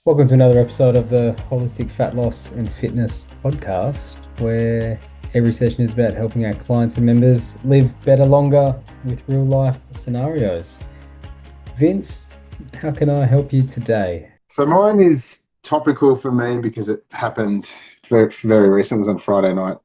Welcome to another episode of the Holistic Fat Loss and Fitness podcast, where every session is about helping our clients and members live better, longer with real life scenarios. Vince, how can I help you today? So mine is topical for me because it happened very recent. It was on Friday night,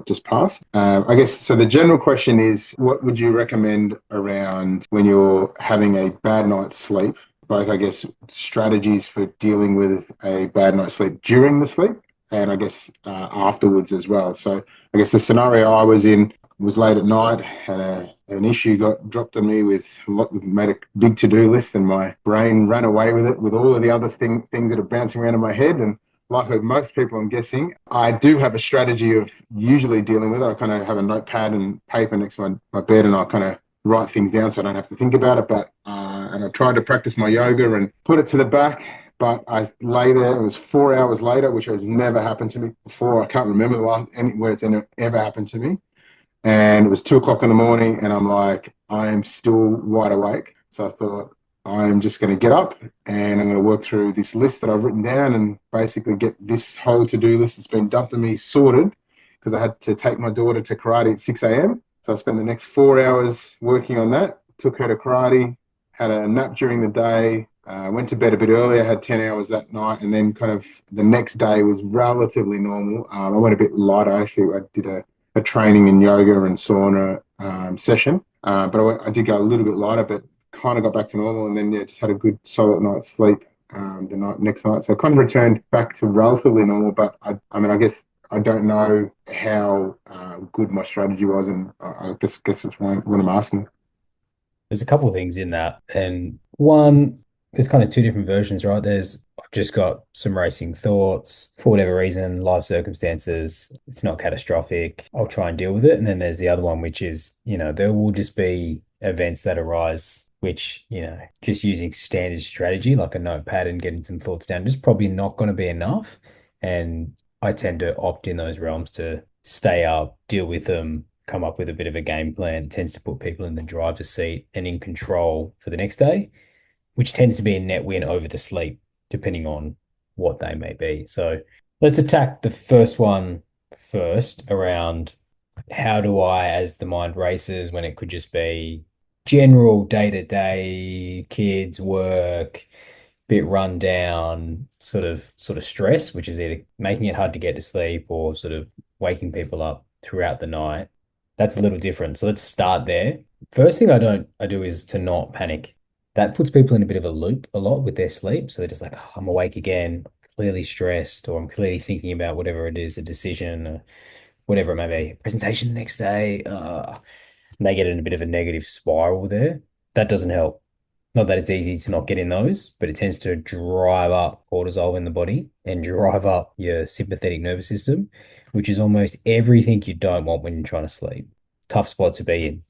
just past. I guess so. The general question is, what would you recommend around when you're having a bad night's sleep? Both, I guess, strategies for dealing with a bad night's sleep during the sleep, and I guess afterwards as well. So I guess the scenario I was in was late at night, had an issue got dropped on me with made a big to-do list, and my brain ran away with it with all of the other things that are bouncing around in my head. And like with most people, I'm guessing, I do have a strategy of usually dealing with it. I kind of have a notepad and paper next to my bed, and I kind of write things down so I don't have to think about it. But and I tried to practice my yoga and put it to the back. But I lay there. It was 4 hours later, which has never happened to me before. I can't remember the last anywhere it's ever happened to me. And it was 2 o'clock in the morning, and I'm like, I am still wide awake. So I thought, I'm just going to get up and I'm going to work through this list that I've written down and basically get this whole to-do list that's been dumped on me sorted, because I had to take my daughter to karate at 6 a.m. So I spent the next 4 hours working on that, took her to karate, had a nap during the day, went to bed a bit earlier, had 10 hours that night, and then kind of the next day was relatively normal. I went a bit lighter. Actually, I did a training in yoga and sauna session. But I did go a little bit lighter, but kind of got back to normal. And then, yeah, just had a good solid night's sleep next night. So I kind of returned back to relatively normal. But I mean, I guess I don't know how good my strategy was. And I guess that's what I'm asking. There's a couple of things in that. And one, there's kind of two different versions, right? I've just got some racing thoughts for whatever reason, life circumstances, it's not catastrophic. I'll try and deal with it. And then there's the other one, which is, there will just be events that arise, which, just using standard strategy like a notepad and getting some thoughts down, just probably not going to be enough. And I tend to opt in those realms to stay up, deal with them, come up with a bit of a game plan. It tends to put people in the driver's seat and in control for the next day, which tends to be a net win over the sleep, depending on what they may be. So let's attack the first one first around how do I, as the mind races, when it could just be general day to day, kids, work, bit run down, sort of stress, which is either making it hard to get to sleep or sort of waking people up throughout the night. That's a little different. So let's start there. First thing I do is to not panic. That puts people in a bit of a loop a lot with their sleep. So they're just like, "Oh, I'm awake again, clearly stressed, or I'm clearly thinking about whatever it is, a decision, whatever it may be, presentation the next day. And they get in a bit of a negative spiral there. That doesn't help. Not that it's easy to not get in those, but it tends to drive up cortisol in the body and drive up your sympathetic nervous system, which is almost everything you don't want when you're trying to sleep. Tough spot to be in.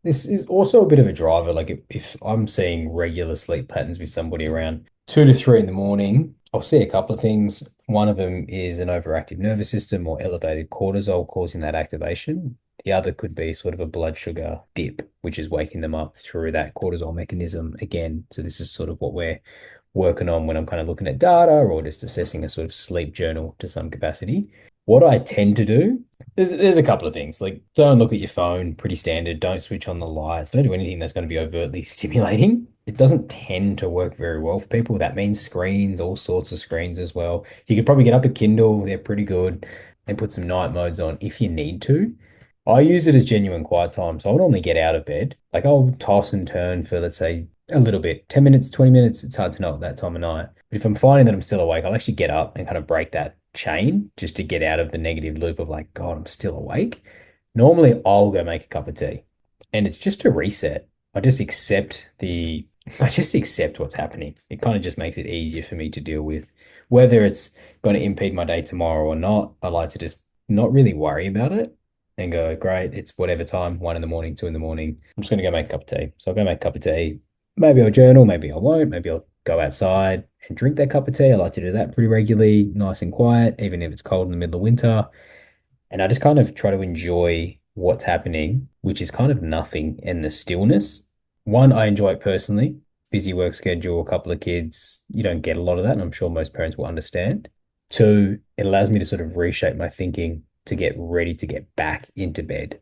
This is also a bit of a driver. Like if I'm seeing regular sleep patterns with somebody around 2 to 3 in the morning, I'll see a couple of things. One of them is an overactive nervous system or elevated cortisol causing that activation. The other could be sort of a blood sugar dip, which is waking them up through that cortisol mechanism again. So this is sort of what we're working on when I'm kind of looking at data or just assessing a sort of sleep journal to some capacity. What I tend to do, there's a couple of things. Like don't look at your phone, pretty standard. Don't switch on the lights. Don't do anything that's going to be overtly stimulating. It doesn't tend to work very well for people. That means screens, all sorts of screens as well. You could probably get up a Kindle, they're pretty good, and put some night modes on if you need to. I use it as genuine quiet time. So I'll normally get out of bed. Like I'll toss and turn for, let's say, a little bit, 10 minutes, 20 minutes. It's hard to know at that time of night. But if I'm finding that I'm still awake, I'll actually get up and kind of break that chain just to get out of the negative loop of like, God, I'm still awake. Normally I'll go make a cup of tea and it's just to reset. I just accept I just accept what's happening. It kind of just makes it easier for me to deal with whether it's going to impede my day tomorrow or not. I like to just not really worry about it and go, great, it's whatever time, 1 in the morning, 2 in the morning. I'm just going to go make a cup of tea. So I'll go make a cup of tea. Maybe I'll journal, maybe I won't. Maybe I'll go outside and drink that cup of tea. I like to do that pretty regularly, nice and quiet, even if it's cold in the middle of winter. And I just kind of try to enjoy what's happening, which is kind of nothing in the stillness. One, I enjoy it personally. busy work schedule, a couple of kids, you don't get a lot of that. And I'm sure most parents will understand. Two, it allows me to sort of reshape my thinking to get ready to get back into bed.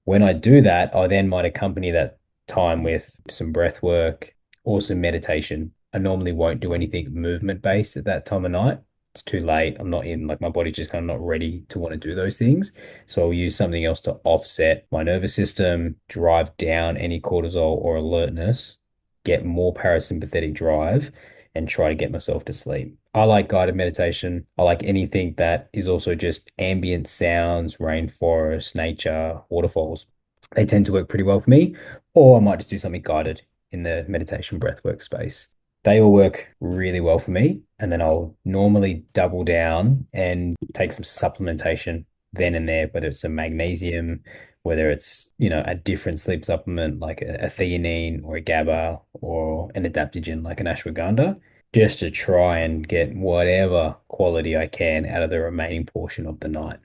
When I do that, I then might accompany that time with some breath work or some meditation. I normally won't do anything movement based at that time of night. It's too late. I'm not in, like, my body's just kind of not ready to want to do those things. So I'll use something else to offset my nervous system, drive down any cortisol or alertness, get more parasympathetic drive, and try to get myself to sleep. I like guided meditation. I like anything that is also just ambient sounds, rainforest, nature, waterfalls. They tend to work pretty well for me. Or I might just do something guided in the meditation breathwork space. They all work really well for me. And then I'll normally double down and take some supplementation then and there, whether it's a magnesium, whether it's, a different sleep supplement like a theanine or a GABA or an adaptogen like an ashwagandha, just to try and get whatever quality I can out of the remaining portion of the night.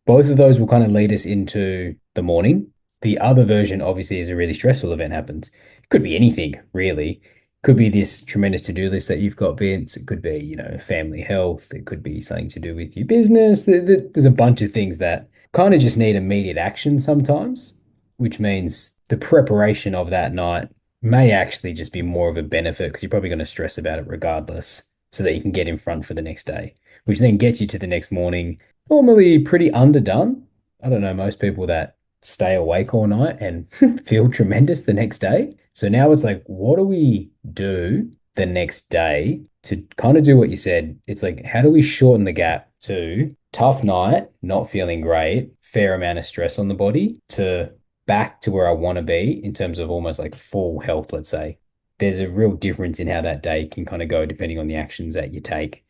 Both of those will kind of lead us into the morning. The other version, obviously, is a really stressful event happens. It could be anything, really. Could be this tremendous to-do list that you've got, Vince. It could be, family health. It could be something to do with your business. There's a bunch of things that kind of just need immediate action sometimes, which means the preparation of that night may actually just be more of a benefit because you're probably going to stress about it regardless so that you can get in front for the next day, which then gets you to the next morning normally pretty underdone. I don't know most people that stay awake all night and feel tremendous the next day. So now it's like, what do we do the next day to kind of do what you said? It's like, how do we shorten the gap to tough night, not feeling great, fair amount of stress on the body to back to where I want to be in terms of almost like full health, let's say. There's a real difference in how that day can kind of go depending on the actions that you take.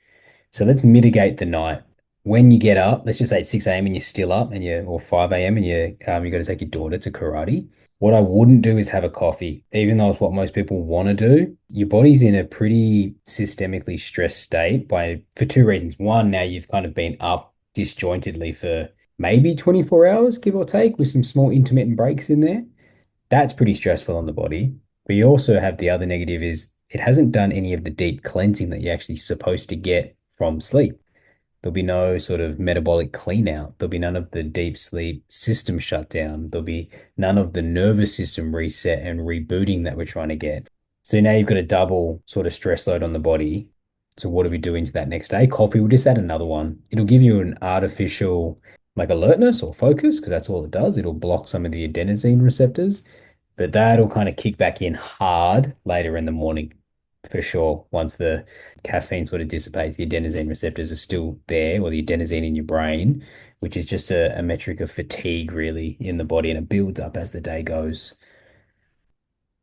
So let's mitigate the night. When you get up, let's just say it's 6 a.m. and you're still up and you or 5 a.m. and you got to take your daughter to karate. What I wouldn't do is have a coffee, even though it's what most people want to do. Your body's in a pretty systemically stressed state by for two reasons. One, now you've kind of been up disjointedly for maybe 24 hours, give or take, with some small intermittent breaks in there. That's pretty stressful on the body. But you also have the other negative is it hasn't done any of the deep cleansing that you're actually supposed to get from sleep. There'll be no sort of metabolic clean out. There'll be none of the deep sleep system shutdown. There'll be none of the nervous system reset and rebooting that we're trying to get. So now you've got a double sort of stress load on the body. So what do we do into that next day? Coffee, we'll just add another one. It'll give you an artificial like alertness or focus because that's all it does. It'll block some of the adenosine receptors, but that'll kind of kick back in hard later in the morning for sure. Once the caffeine sort of dissipates, the adenosine receptors are still there, or the adenosine in your brain, which is just a metric of fatigue really in the body, and it builds up as the day goes.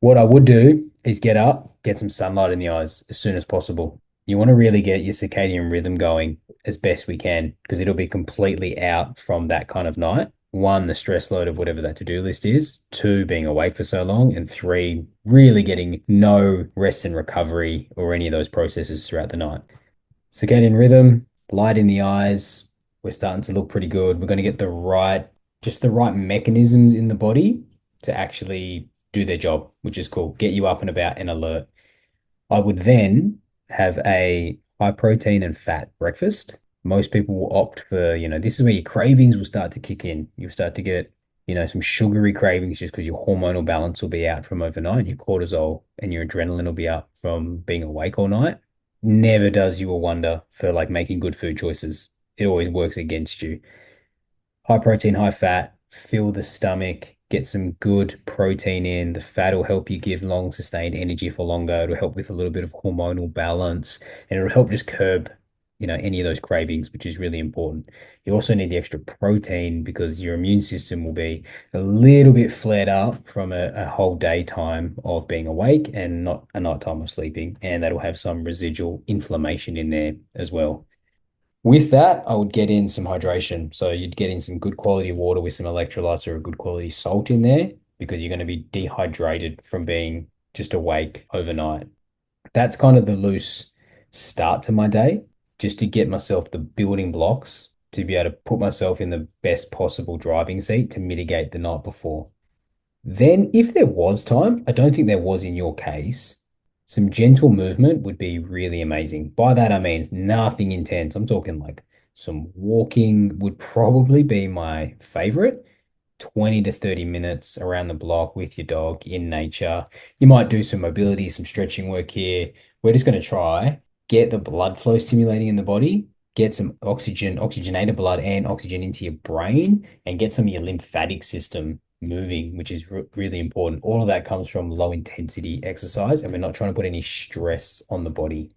What I would do is get up, get some sunlight in the eyes as soon as possible. You want to really get your circadian rhythm going as best we can because it'll be completely out from that kind of night. One, the stress load of whatever that to-do list is. Two, being awake for so long. And three, really getting no rest and recovery or any of those processes throughout the night. Circadian rhythm, light in the eyes. We're starting to look pretty good. We're going to get just the right mechanisms in the body to actually do their job, which is cool. Get you up and about and alert. I would then have a high protein and fat breakfast. Most people will opt for, this is where your cravings will start to kick in. You'll start to get, some sugary cravings just because your hormonal balance will be out from overnight. Your cortisol and your adrenaline will be up from being awake all night. Never does you a wonder for like making good food choices. It always works against you. High protein, high fat, fill the stomach, get some good protein in. The fat will help you give long sustained energy for longer. It'll help with a little bit of hormonal balance and it'll help just curb, any of those cravings, which is really important. You also need the extra protein because your immune system will be a little bit flared up from a whole daytime of being awake and not a nighttime of sleeping. And that'll have some residual inflammation in there as well. With that, I would get in some hydration. So you'd get in some good quality water with some electrolytes or a good quality salt in there because you're going to be dehydrated from being just awake overnight. That's kind of the loose start to my day, just to get myself the building blocks to be able to put myself in the best possible driving seat to mitigate the night before. Then, if there was time, I don't think there was in your case, some gentle movement would be really amazing. By that, I mean nothing intense. I'm talking like some walking would probably be my favorite. 20 to 30 minutes around the block with your dog in nature. You might do some mobility, some stretching work here. We're just going to try get the blood flow stimulating in the body, get some oxygen, oxygenated blood and oxygen into your brain, and get some of your lymphatic system moving, which is really important. All of that comes from low intensity exercise, and we're not trying to put any stress on the body.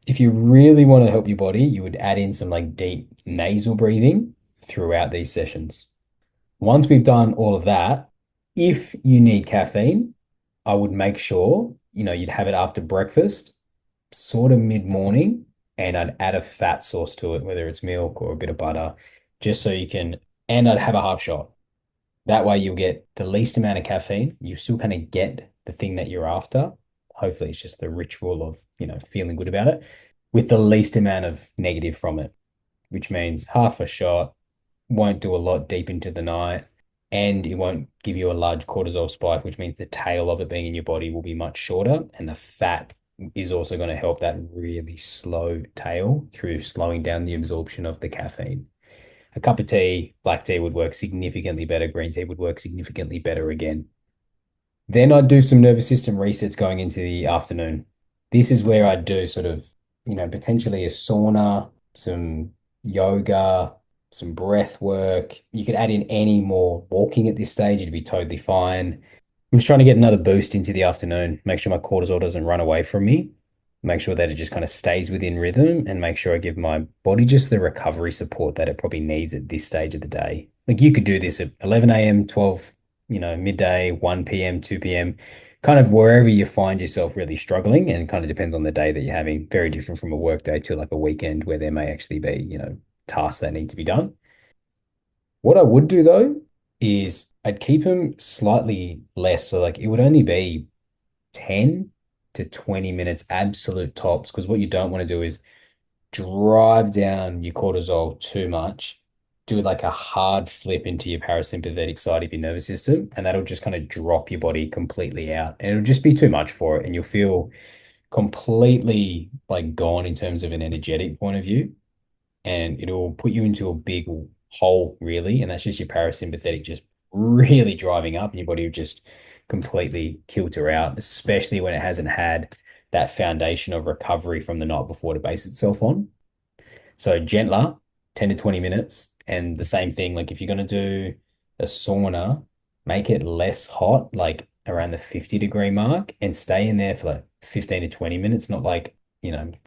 If you really want to help your body, you would add in some like deep nasal breathing throughout these sessions. Once we've done all of that, if you need caffeine, I would make sure, you'd have it after breakfast, sort of mid-morning, and I'd add a fat source to it, whether it's milk or a bit of butter, just so you can, and I'd have a half shot. That way you'll get the least amount of caffeine. You still kind of get the thing that you're after. Hopefully it's just the ritual of, feeling good about it with the least amount of negative from it, which means half a shot, won't do a lot deep into the night, and it won't give you a large cortisol spike, which means the tail of it being in your body will be much shorter, and the fat is also going to help that really slow tail through slowing down the absorption of the caffeine. A cup of tea, black tea would work significantly better. Green tea would work significantly better again. Then I'd do some nervous system resets going into the afternoon. This is where I'd do sort of, potentially a sauna, some yoga, some breath work. You could add in any more walking at this stage, it'd be totally fine. I'm just trying to get another boost into the afternoon, make sure my cortisol doesn't run away from me, make sure that it just kind of stays within rhythm, and make sure I give my body just the recovery support that it probably needs at this stage of the day. Like you could do this at 11 a.m., 12, midday, 1 p.m., 2 p.m., kind of wherever you find yourself really struggling, and kind of depends on the day that you're having. Very different from a work day to like a weekend where there may actually be, tasks that need to be done. What I would do though is I'd keep them slightly less. So like it would only be 10 to 20 minutes absolute tops. Because what you don't want to do is drive down your cortisol too much, do like a hard flip into your parasympathetic side of your nervous system, and that'll just kind of drop your body completely out. And it'll just be too much for it. And you'll feel completely like gone in terms of an energetic point of view, and it'll put you into a big hole, really. And that's just your parasympathetic just really driving up, and your body will just completely kilter out, especially when it hasn't had that foundation of recovery from the night before to base itself on. So gentler, 10 to 20 minutes. And the same thing, like if you're going to do a sauna, make it less hot, like around the 50-degree mark, and stay in there for like 15 to 20 minutes, not like,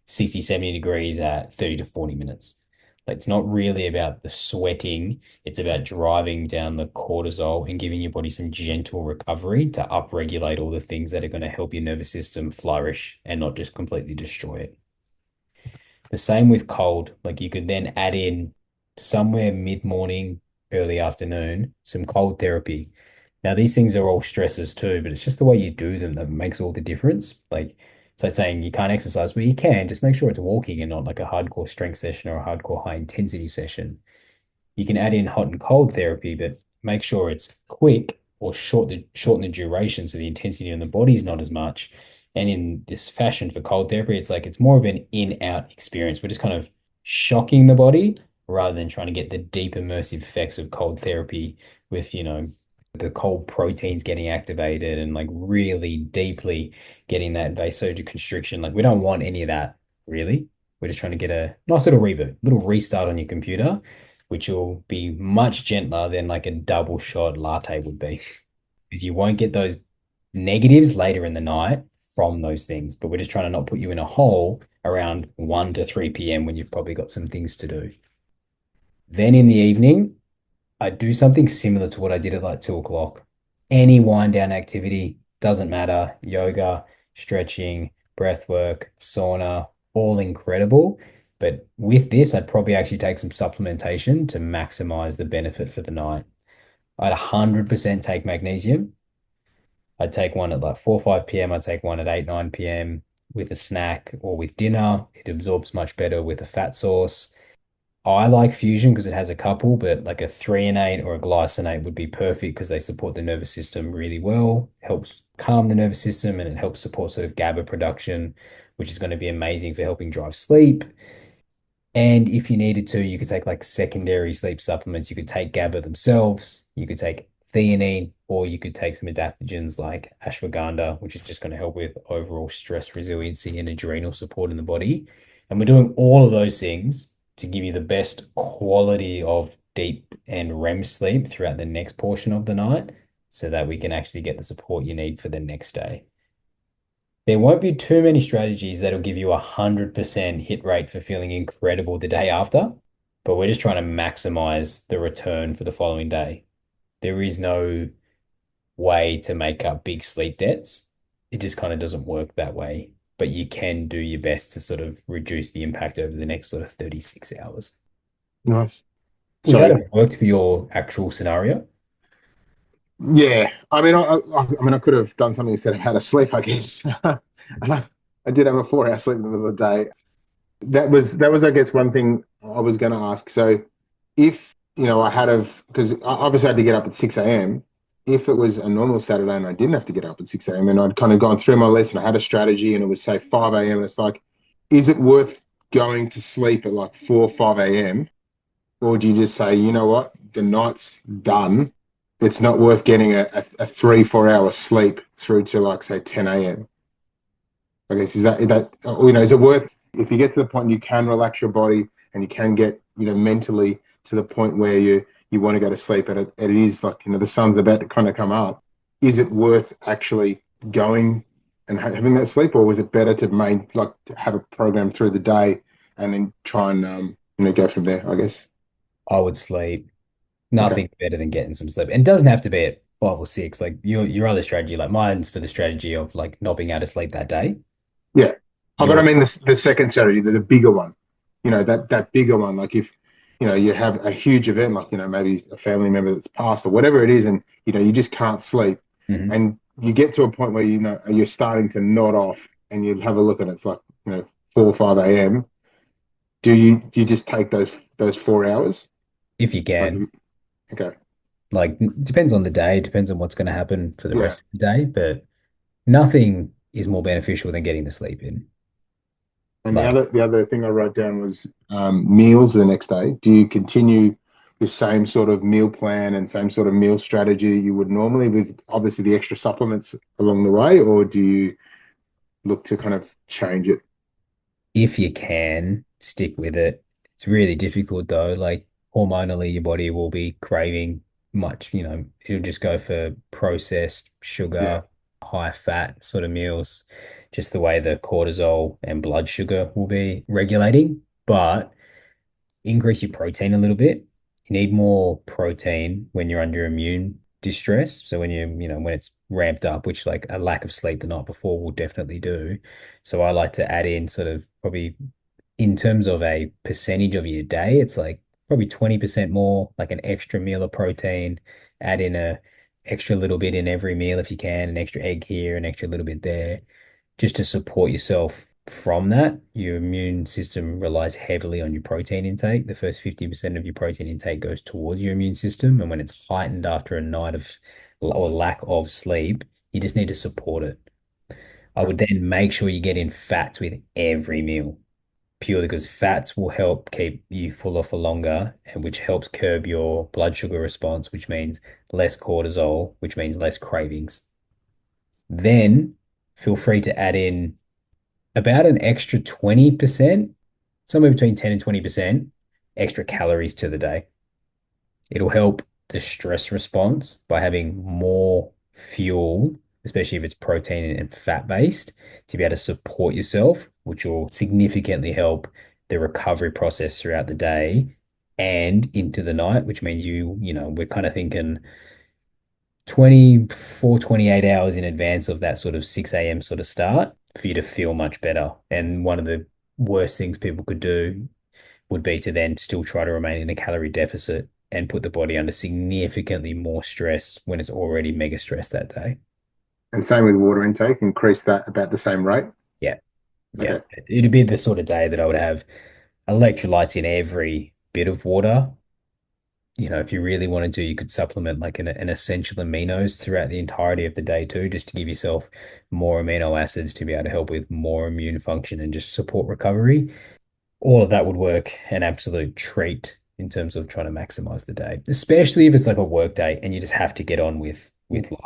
60, 70 degrees at 30 to 40 minutes. Like it's not really about the sweating, it's about driving down the cortisol and giving your body some gentle recovery to upregulate all the things that are going to help your nervous system flourish and not just completely destroy it. The same with cold. Like you could then add in somewhere mid-morning, early afternoon, some cold therapy. Now, these things are all stresses too, but it's just the way you do them that makes all the difference. Like, it's like saying you can't exercise, well, you can, just make sure it's walking and not like a hardcore strength session or a hardcore high intensity session. You can add in hot and cold therapy, but make sure it's quick or shorten the duration so the intensity on the body is not as much. And in this fashion for cold therapy, it's like it's more of an in-out experience. We're just kind of shocking the body rather than trying to get the deep immersive effects of cold therapy with, the cold proteins getting activated and like really deeply getting that vasoconstriction. Like we don't want any of that really. We're just trying to get a nice little reboot, little restart on your computer, which will be much gentler than like a double shot latte would be. Because you won't get those negatives later in the night from those things. But we're just trying to not put you in a hole around 1 to 3 p.m. when you've probably got some things to do. Then in the evening, I do something similar to what I did at like 2 o'clock. Any wind down activity, doesn't matter. Yoga, stretching, breath work, sauna, all incredible. But with this, I'd probably actually take some supplementation to maximize the benefit for the night. I'd 100% take magnesium. I'd take one at like 4 5 p.m. I'd take one at 8 9 p.m. with a snack or with dinner. It absorbs much better with a fat source. I like fusion because it has a couple, but like a threonate or a glycinate would be perfect because they support the nervous system really well, helps calm the nervous system, and it helps support sort of GABA production, which is going to be amazing for helping drive sleep. And if you needed to, you could take like secondary sleep supplements. You could take GABA themselves, you could take theanine, or you could take some adaptogens like ashwagandha, which is just going to help with overall stress resiliency and adrenal support in the body. And we're doing all of those things to give you the best quality of deep and REM sleep throughout the next portion of the night so that we can actually get the support you need for the next day. There won't be too many strategies that'll give you 100% hit rate for feeling incredible the day after, but we're just trying to maximize the return for the following day. There is no way to make up big sleep debts. It just kind of doesn't work that way, but you can do your best to sort of reduce the impact over the next sort of 36 hours. Nice. Would that So have worked for your actual scenario? yeah, I mean, I mean, I could have done something instead of had a sleep, I guess. I did have a 4 hour sleep in the middle of the day. That was, I guess, one thing I was going to ask. So, if I had of because I obviously had to get up at 6 a.m. If it was a normal Saturday and I didn't have to get up at 6 a.m. and I'd kind of gone through my list and I had a strategy and it was say 5 a.m. and it's like, is it worth going to sleep at like 4 or 5 a.m. or do you just say, you know what, the night's done. It's not worth getting a 3 4 hour sleep through to like say 10 a.m. I guess is that is it worth if you get to the point you can relax your body and you can get mentally to the point where you want to go to sleep and it is like the sun's about to kind of come up. Is it worth actually going and having that sleep, or was it better to to have a program through the day and then try and go from there? I guess. I would sleep. Okay. Nothing better than getting some sleep. And it doesn't have to be at 5 or 6. Like your other strategy, like mine's for the strategy of like not being able to sleep that day. Yeah. Oh, but I Your mean the second strategy, the bigger one. That bigger one. Like if you have a huge event, like maybe a family member that's passed or whatever it is, and you just can't sleep, Mhm. and you get to a point where you're starting to nod off, and you have a look and it's like 4 or 5 a.m. Do you just take those 4 hours? If you Like can. okay, Like it depends on the day, it depends on what's going to happen for the yeah. rest of the day, but nothing is more beneficial than getting the sleep in. And the Like other the other thing I wrote down was meals the next day. Do you continue the same sort of meal plan and same sort of meal strategy you would normally with obviously the extra supplements along the way, or do you look to kind of change it? if you can stick with it. It's really difficult though. Like hormonally, your body will be craving much, it'll just go for processed Yeah. sugar, high fat sort of meals, just the way the cortisol and blood sugar will be regulating. But increase your protein a little bit. You need more protein when you're under immune distress. So when when it's ramped up, which like a lack of sleep the night before will definitely do. So I like to add in sort of probably in terms of a percentage of your day, it's like probably 20% more, like an extra meal of protein, add in a extra little bit in every meal if you can, an extra egg here, an extra little bit there just to support yourself from that. Your immune system relies heavily on your protein intake. The first 50% of your protein intake goes towards your immune system. And when it's heightened after a night of or lack of sleep, you just need to support it. I Okay. would then make sure you get in fats with every meal, purely because fats will help keep you fuller for longer, and which helps curb your blood sugar response, which means less cortisol, which means less cravings. Then feel free to add in about an extra 20%, somewhere between 10 and 20% extra calories to the day. It'll help the stress response by having more fuel, especially if it's protein and fat based, to be able to support yourself, which will significantly help the recovery process throughout the day and into the night, which means we're kind of thinking 24, 28 hours in advance of that sort of 6 a.m. sort of start for you to feel much better. And one of the worst things people could do would be to then still try to remain in a calorie deficit and put the body under significantly more stress when it's already mega stressed that day. And same with water intake, increase that about the same rate. Yeah. Yeah. Okay. It'd be the sort of day that I would have electrolytes in every. bit of water. If you really wanted to, you could supplement like an essential aminos throughout the entirety of the day too, just to give yourself more amino acids to be able to help with more immune function and just support recovery. All of that would work an absolute treat in terms of trying to maximize the day, especially if it's like a work day and you just have to get on with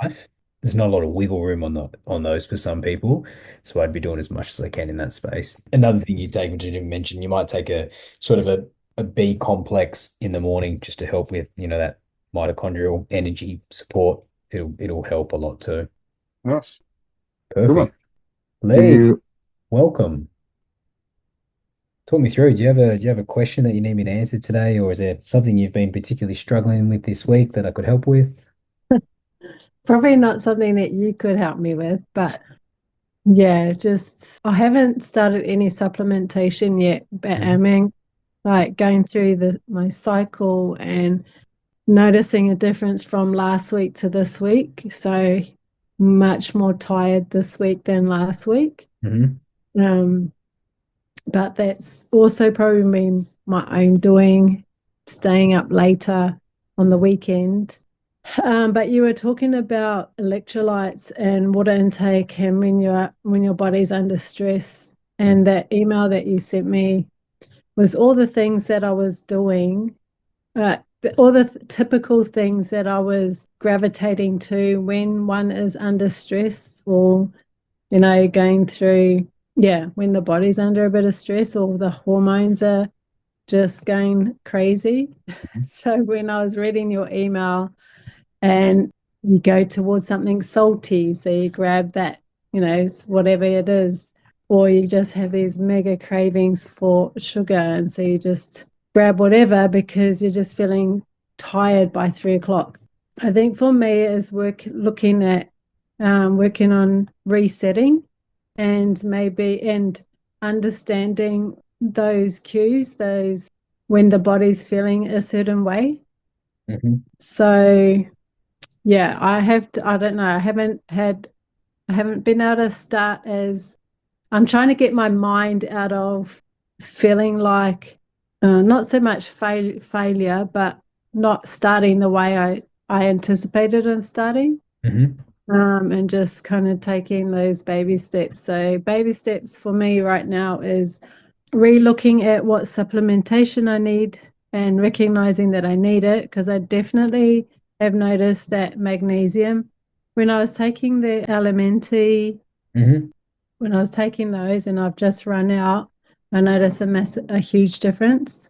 life. There's not a lot of wiggle room on those for some people. So I'd be doing as much as I can in that space. Another thing you take, which you didn't mention, you might take a sort of a B complex in the morning just to help with, that mitochondrial energy support. It'll help a lot too. Nice. Good one. Perfect. Do Lee, you welcome. Talk me through. Do you have a question that you need me to answer today, or is there something you've been particularly struggling with this week that I could help with? Probably not something that you could help me with, but yeah, just I haven't started any supplementation yet, but I Mhm. mean, like going through the my cycle and noticing a difference from last week to this week. So much more tired this week than last week. Hmm. Um, but that's also probably been my own doing, staying up later on the weekend. But you were talking about electrolytes and water intake, and when your body's under stress. And that email that you sent me was all the things that I was doing, all the typical things that I was gravitating to when one is under stress, or going through, yeah, when the body's under a bit of stress, or the hormones are just going crazy. So when I was reading your email, and you go towards something salty. So you grab that, whatever it is, or you just have these mega cravings for sugar. And so you just grab whatever because you're just feeling tired by 3 o'clock. I think for me is looking at working on resetting and understanding those cues, those when the body's feeling a certain way. Hmm. So yeah, I don't know. I haven't been able to start as I'm trying to get my mind out of feeling like not so much failure, but not starting the way I anticipated of starting. Hmm. And just kind of taking those baby steps. So baby steps for me right now is re-looking at what supplementation I need and recognizing that I need it, because I definitely have noticed that magnesium, when I was taking the Elementi, Hmm. when I was taking those and I've just run out, I noticed a huge difference.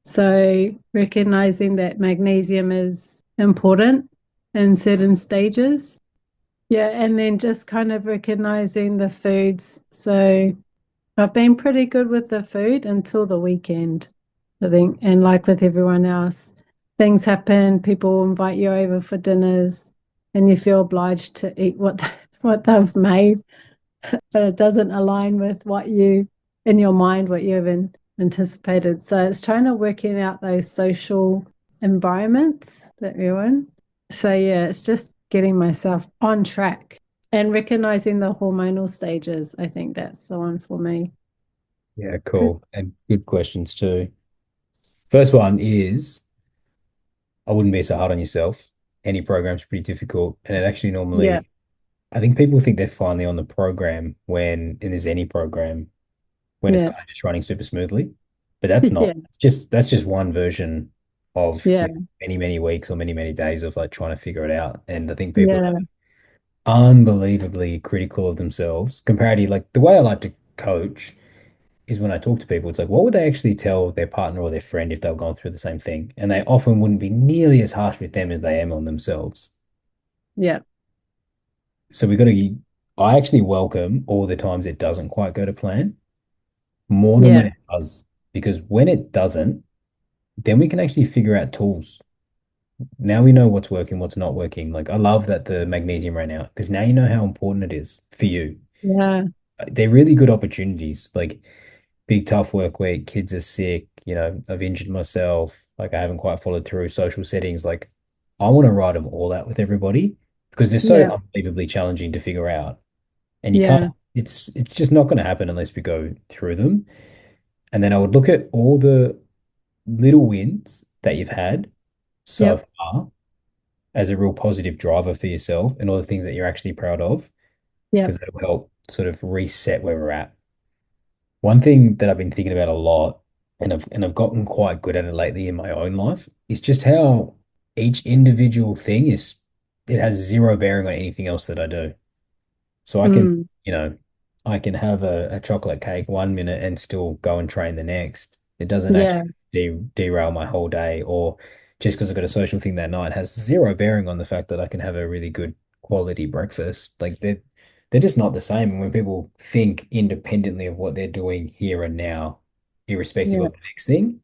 So recognizing that magnesium is important in certain stages. Yeah, and then just kind of recognizing the foods. So I've been pretty good with the food until the weekend, I think. And like with everyone else, things happen, people invite you over for dinners, and you feel obliged to eat what they've made, but it doesn't align with in your mind, what you've anticipated. So it's trying to working out those social environments that we're in. So yeah, it's just getting myself on track and recognizing the hormonal stages. I think that's the one for me. Yeah, cool. And good questions too. First one is I wouldn't be so hard on yourself. Any program's pretty difficult. And it actually Yeah, normally, I think people think they're finally on the program and there's any program when it's yeah, kind of just running super smoothly. But that's yeah, not, that's just one version of yeah, many, many weeks or many, many days of like trying to figure it out. And I think people yeah, are unbelievably critical of themselves. Comparatively, like the way I like to coach is when I talk to people, it's like, what would they actually tell their partner or their friend if they were going through the same thing? And they often wouldn't be nearly as harsh with them as they am on themselves. yeah, So we got to, I actually welcome all the times it doesn't quite go to plan more than when yeah, it does. Because when it doesn't, then we can actually figure out tools. Now we know what's working, what's not working. Like I love that the magnesium ran out because now you know how important it is for you. yeah, They're really good opportunities. Like big tough work week, kids are sick, I've injured myself, like I haven't quite followed through social settings. Like I want to write them all out with everybody because they're so yeah, unbelievably challenging to figure out. And you can't, yeah, it's just not going to happen unless we go through them. And then I would look at all the little wins that you've had so Yep. far as a real positive driver for yourself and all the things that you're actually proud of, because Yep. that'll help sort of reset where we're at. One thing that I've been thinking about a lot, and I've gotten quite good at it lately in my own life, is just how each individual thing is it has zero bearing on anything else that I do. So I can, Mm. you know, I can have a chocolate cake 1 minute and still go and train the next. It doesn't Yeah. actually derail my whole day, or just because I've got a social thing that night has zero bearing on the fact that I can have a really good quality breakfast. Like they're just not the same. And when people think independently of what they're doing here and now, irrespective Yeah. of the next thing,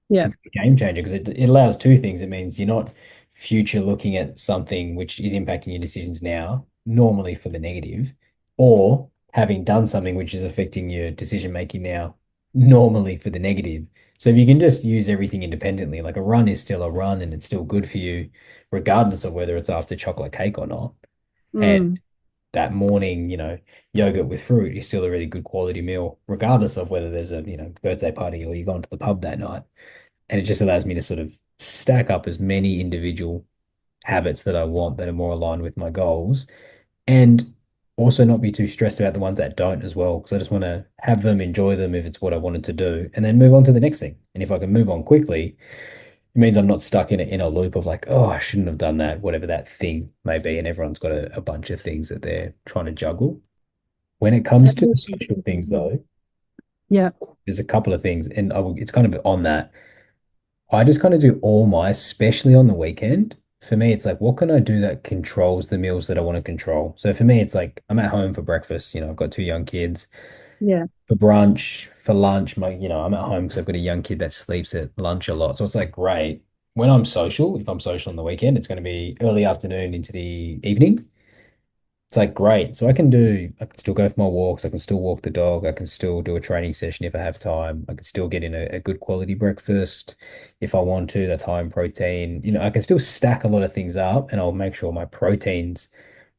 Yeah. can be a game changer because it allows two things. It means you're not future looking at something which is impacting your decisions now, normally for the negative, or having done something which is affecting your decision making now, normally for the negative. So if you can just use everything independently, like a run is still a run and it's still good for you, regardless of whether it's after chocolate cake or not. And Mm. that morning, yogurt with fruit is still a really good quality meal, regardless of whether there's a, birthday party or you're going to the pub that night. And it just allows me to sort of stack up as many individual habits that I want that are more aligned with my goals and also not be too stressed about the ones that don't as well. Because I just want to have them, enjoy them if it's what I wanted to do, and then move on to the next thing. And if I can move on quickly, it means I'm not stuck in a loop of like, oh, I shouldn't have done that, whatever that thing may be. And everyone's got a bunch of things that they're trying to juggle. When it comes That to the is social things, good. though, Yeah. there's a couple of things, and it's kind of on that. I just kind of do all my, especially on the weekend. For me, it's like, what can I do that controls the meals that I want to control? So for me, it's like I'm at home for breakfast. I've got two young kids. Yeah. For brunch, for lunch, I'm at home because I've got a young kid that sleeps at lunch a lot. So it's like, great. When I'm social, if I'm social on the weekend, it's going to be early afternoon into the evening. It's like great. So I can still go for my walks. I can still walk the dog. I can still do a training session if I have time. I can still get in a good quality breakfast if I want to. That's high in protein. I can still stack a lot of things up and I'll make sure my protein's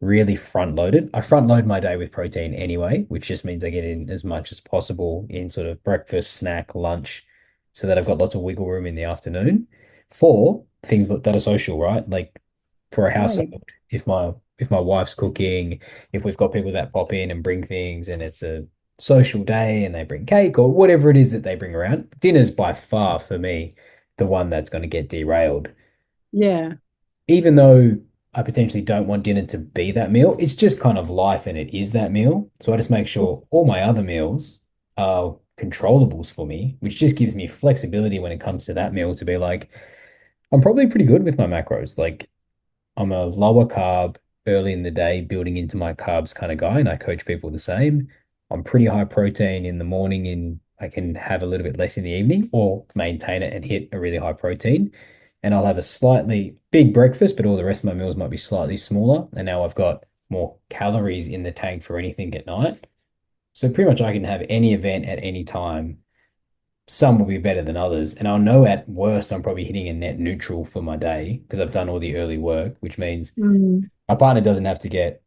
really front loaded. I front load my day with protein anyway, which just means I get in as much as possible in sort of breakfast, snack, lunch, so that I've got lots of wiggle room in the afternoon for things that are social, right? Like for a Right. household if my wife's cooking, if we've got people that pop in and bring things and it's a social day and they bring cake or whatever it is that they bring around, dinner's by far for me the one that's going to get derailed. Yeah. Even though I potentially don't want dinner to be that meal, it's just kind of life and it is that meal. So I just make sure all my other meals are controllables for me, which just gives me flexibility when it comes to that meal to be like, I'm probably pretty good with my macros. Like I'm a lower carb early in the day, building into my carbs kind of guy, and I coach people the same. I'm pretty high protein in the morning, and I can have a little bit less in the evening or maintain it and hit a really high protein. And I'll have a slightly big breakfast, but all the rest of my meals might be slightly smaller. And now I've got more calories in the tank for anything at night. So pretty much I can have any event at any time. Some will be better than others. And I'll know at worst I'm probably hitting a net neutral for my day because I've done all the early work, which means Mm. my partner doesn't have to get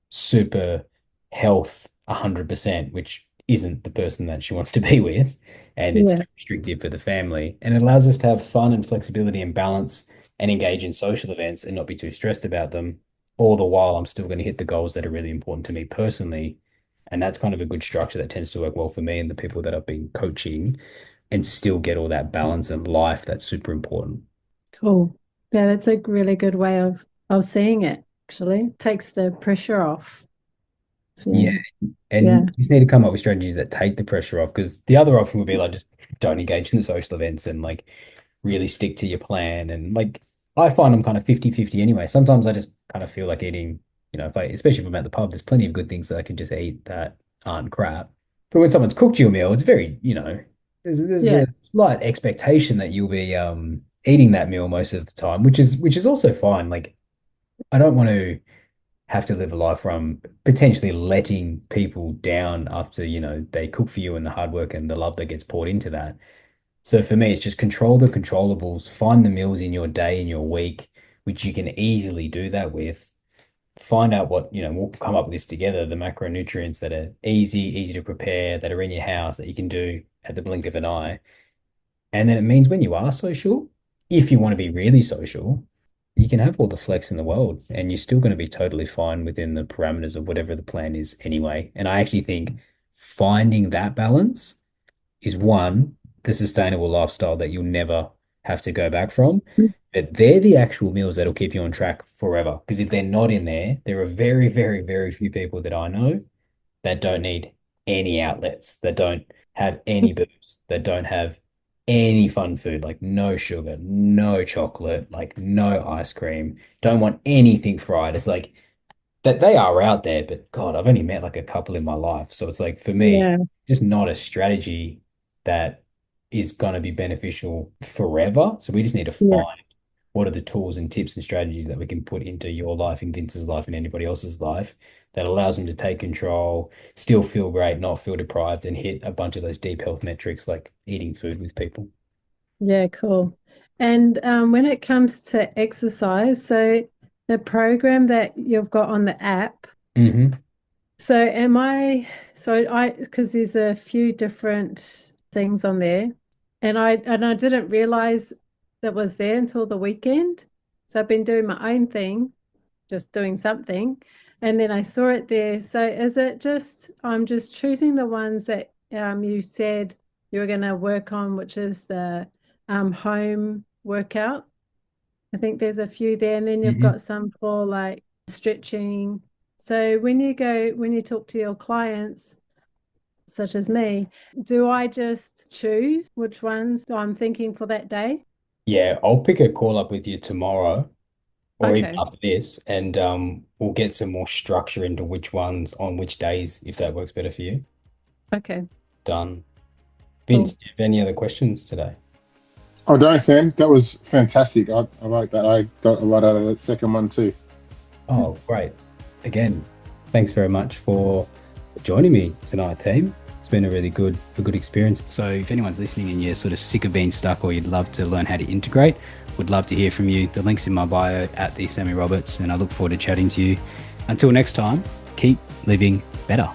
super health 100%, which isn't the person that she wants to be with. And it's Yeah. restrictive for the family. And it allows us to have fun and flexibility and balance and engage in social events and not be too stressed about them. All the while, I'm still going to hit the goals that are really important to me personally. And that's kind of a good structure that tends to work well for me and the people that I've been coaching and still get all that balance in life that's super important. Cool. Yeah, that's a really good way of seeing it, actually. Takes the pressure off. Yeah. Yeah. And Yeah. you just need to come up with strategies that take the pressure off because the other option would be like just don't engage in the social events and like really stick to your plan. And like I find I'm kind of 50-50 anyway. Sometimes I just kind of feel like eating, if I especially if I'm at the pub, there's plenty of good things that I can just eat that aren't crap. But when someone's cooked you a meal, it's very, there's Yeah. a slight expectation that you'll be eating that meal most of the time, which is also fine. Like I don't want to have to live a life where I'm potentially letting people down after, they cook for you and the hard work and the love that gets poured into that. So for me, it's just control the controllables, find the meals in your day, in your week, which you can easily do that with. Find out what, we'll come up with this together, the macronutrients that are easy to prepare, that are in your house, that you can do at the blink of an eye. And then it means when you are social, if you want to be really social, you can have all the flex in the world and you're still going to be totally fine within the parameters of whatever the plan is anyway. And I actually think finding that balance is one, the sustainable lifestyle that you'll never have to go back from. But they're the actual meals that'll keep you on track forever. Because if they're not in there, there are very, very, very few people that I know that don't need any outlets, that don't have any booze, that don't have any fun food, like no sugar, no chocolate, like no ice cream, don't want anything fried. It's like that they are out there, but God, I've only met like a couple in my life. So it's like for me, Yeah, just not a strategy that is going to be beneficial forever. So we just need to yeah, find what are the tools and tips and strategies that we can put into your life, in Vince's life, and anybody else's life that allows them to take control, still feel great, not feel deprived, and hit a bunch of those deep health metrics like eating food with people. yeah, cool. And when it comes to exercise, so the program that you've got on the app, Hmm. so because there's a few different things on there, and I didn't realize that was there until the weekend. So I've been doing my own thing, just doing something, and then I saw it there. So is it just I'm just choosing the ones that you said you were going to work on, which is the home workout. I think there's a few there, and then you've Hmm. got some for like stretching. So when you talk to your clients, such as me, do I just choose which ones I'm thinking for that day? Yeah, I'll pick a call up with you tomorrow or even Okay, after this, and we'll get some more structure into which ones on which days, if that works better for you. okay, Done. Vince, cool. do you have any other questions today? Oh, don't, Sam. That was fantastic. I like that. I got a lot out of that second one too. Oh, great. Again, thanks very much for joining me tonight, team. It's been a good experience. So if anyone's listening and you're sort of sick of being stuck or you'd love to learn how to integrate, would love to hear from you. The link's in my bio at the Sammy Roberts, and I look forward to chatting to you. Until next time, keep living better.